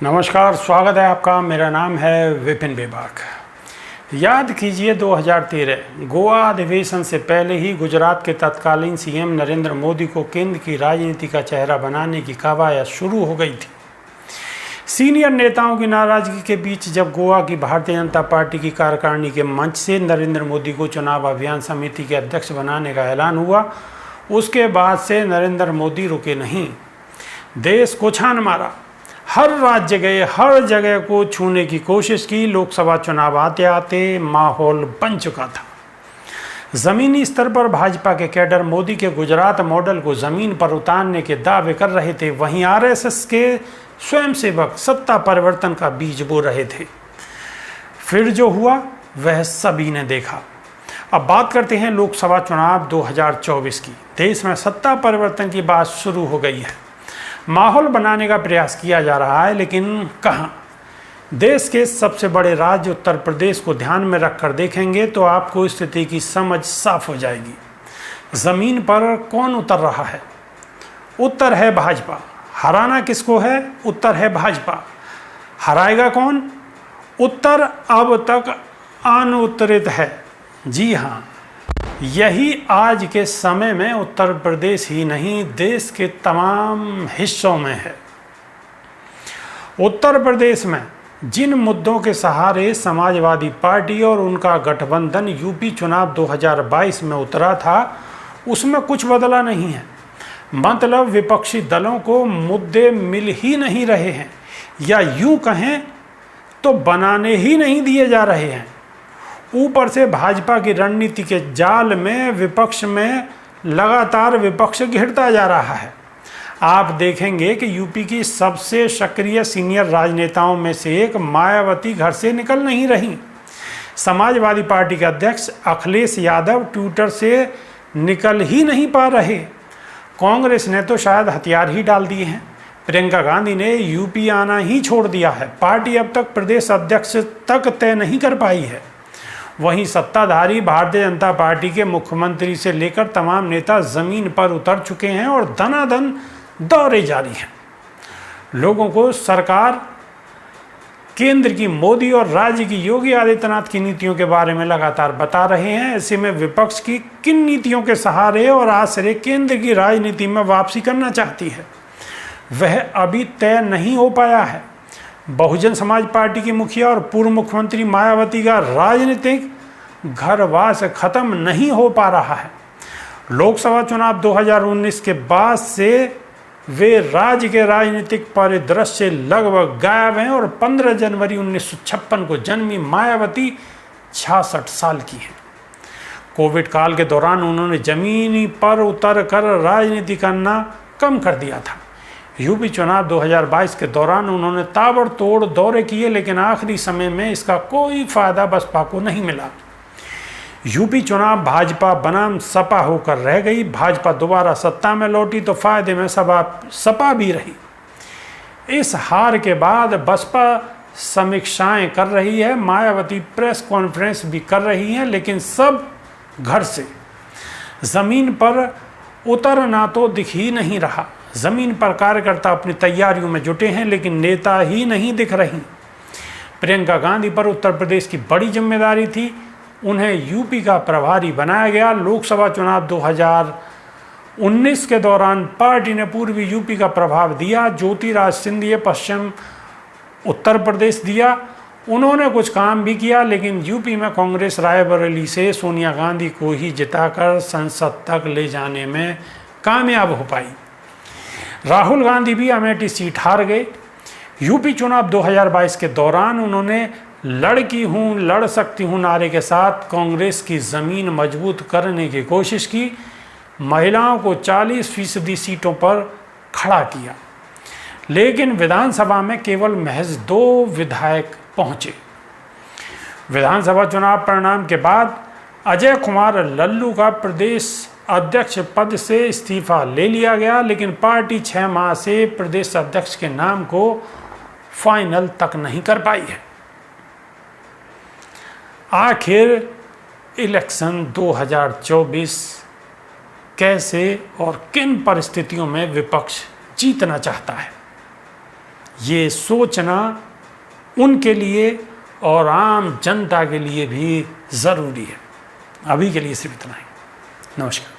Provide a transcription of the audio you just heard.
नमस्कार, स्वागत है आपका। मेरा नाम है विपिन बेबाक। याद कीजिए 2013 गोवा अधिवेशन से पहले ही गुजरात के तत्कालीन सीएम नरेंद्र मोदी को केंद्र की राजनीति का चेहरा बनाने की कवायद शुरू हो गई थी। सीनियर नेताओं की नाराजगी के बीच जब गोवा की भारतीय जनता पार्टी की कार्यकारिणी के मंच से नरेंद्र मोदी को चुनाव अभियान समिति के अध्यक्ष बनाने का ऐलान हुआ, उसके बाद से नरेंद्र मोदी रुके नहीं। देश को छान मारा, हर राज्य गए, हर जगह को छूने की कोशिश की। लोकसभा चुनाव आते आते माहौल बन चुका था। ज़मीनी स्तर पर भाजपा के कैडर मोदी के गुजरात मॉडल को ज़मीन पर उतारने के दावे कर रहे थे, वहीं आरएसएस के स्वयंसेवक सत्ता परिवर्तन का बीज बो रहे थे। फिर जो हुआ वह सभी ने देखा। अब बात करते हैं लोकसभा चुनाव 2024 की। देश में सत्ता परिवर्तन की बात शुरू हो गई है। माहौल बनाने का प्रयास किया जा रहा है, लेकिन कहाँ? देश के सबसे बड़े राज्य उत्तर प्रदेश को ध्यान में रखकर देखेंगे तो आपको स्थिति की समझ साफ हो जाएगी। ज़मीन पर कौन उतर रहा है? उत्तर है भाजपा। हराना किसको है? उत्तर है भाजपा। हराएगा कौन? उत्तर अब तक अनुत्तरित है। जी हाँ, यही आज के समय में उत्तर प्रदेश ही नहीं, देश के तमाम हिस्सों में है। उत्तर प्रदेश में जिन मुद्दों के सहारे समाजवादी पार्टी और उनका गठबंधन यूपी चुनाव 2022 में उतरा था, उसमें कुछ बदला नहीं है। मतलब विपक्षी दलों को मुद्दे मिल ही नहीं रहे हैं, या यूं कहें तो बनाने ही नहीं दिए जा रहे हैं। ऊपर से भाजपा की रणनीति के जाल में विपक्ष में लगातार विपक्ष घिरता जा रहा है। आप देखेंगे कि यूपी की सबसे सक्रिय सीनियर राजनेताओं में से एक मायावती घर से निकल नहीं रही। समाजवादी पार्टी के अध्यक्ष अखिलेश यादव ट्विटर से निकल ही नहीं पा रहे। कांग्रेस ने तो शायद हथियार ही डाल दिए हैं। प्रियंका गांधी ने यूपी आना ही छोड़ दिया है। पार्टी अब तक प्रदेश अध्यक्ष तक तय नहीं कर पाई है। वहीं सत्ताधारी भारतीय जनता पार्टी के मुख्यमंत्री से लेकर तमाम नेता जमीन पर उतर चुके हैं और धनाधन दौरे जारी हैं। लोगों को सरकार केंद्र की मोदी और राज्य की योगी आदित्यनाथ की नीतियों के बारे में लगातार बता रहे हैं। ऐसे में विपक्ष की किन नीतियों के सहारे और आश्रय केंद्र की राजनीति में वापसी करना चाहती है, वह अभी तय नहीं हो पाया है। बहुजन समाज पार्टी की मुखिया और पूर्व मुख्यमंत्री मायावती का राजनीतिक घरवास खत्म नहीं हो पा रहा है। लोकसभा चुनाव 2019 के बाद से वे राज्य के राजनीतिक परिदृश्य से लगभग गायब हैं और 15 जनवरी 1956 को जन्मी मायावती 66 साल की हैं। कोविड काल के दौरान उन्होंने जमीनी पर उतर कर राजनीति करना कम कर दिया था। यूपी चुनाव 2022 के दौरान उन्होंने ताबड़तोड़ दौरे किए, लेकिन आखिरी समय में इसका कोई फायदा बसपा को नहीं मिला। यूपी चुनाव भाजपा बनाम सपा होकर रह गई। भाजपा दोबारा सत्ता में लौटी तो फायदे में सपा भी रही। इस हार के बाद बसपा समीक्षाएं कर रही है, मायावती प्रेस कॉन्फ्रेंस भी कर रही हैं, लेकिन सब घर से। जमीन पर उतरना तो दिख ही नहीं रहा। जमीन पर कार्यकर्ता अपनी तैयारियों में जुटे हैं, लेकिन नेता ही नहीं दिख रही। प्रियंका गांधी पर उत्तर प्रदेश की बड़ी जिम्मेदारी थी। उन्हें यूपी का प्रभारी बनाया गया। लोकसभा चुनाव 2019 के दौरान पार्टी ने पूर्वी यूपी का प्रभाव दिया। ज्योतिरादित्य सिंधिया पश्चिम उत्तर प्रदेश दिया। उन्होंने कुछ काम भी किया, लेकिन यूपी में कांग्रेस रायबरेली से सोनिया गांधी को ही जिताकर संसद तक ले जाने में कामयाब हो पाई। राहुल गांधी भी अमेठी सीट हार गए। यूपी चुनाव 2022 के दौरान उन्होंने लड़की हूँ, लड़ सकती हूँ नारे के साथ कांग्रेस की ज़मीन मजबूत करने की कोशिश की। महिलाओं को 40% सीटों पर खड़ा किया, लेकिन विधानसभा में केवल महज 2 विधायक पहुँचे। विधानसभा चुनाव परिणाम के बाद अजय कुमार लल्लू का प्रदेश अध्यक्ष पद से इस्तीफा ले लिया गया, लेकिन पार्टी 6 माह से प्रदेश अध्यक्ष के नाम को फाइनल तक नहीं कर पाई है। आखिर इलेक्शन 2024 कैसे और किन परिस्थितियों में विपक्ष जीतना चाहता है, ये सोचना उनके लिए और आम जनता के लिए भी ज़रूरी है। अभी के लिए सिर्फ इतना ही। नमस्कार।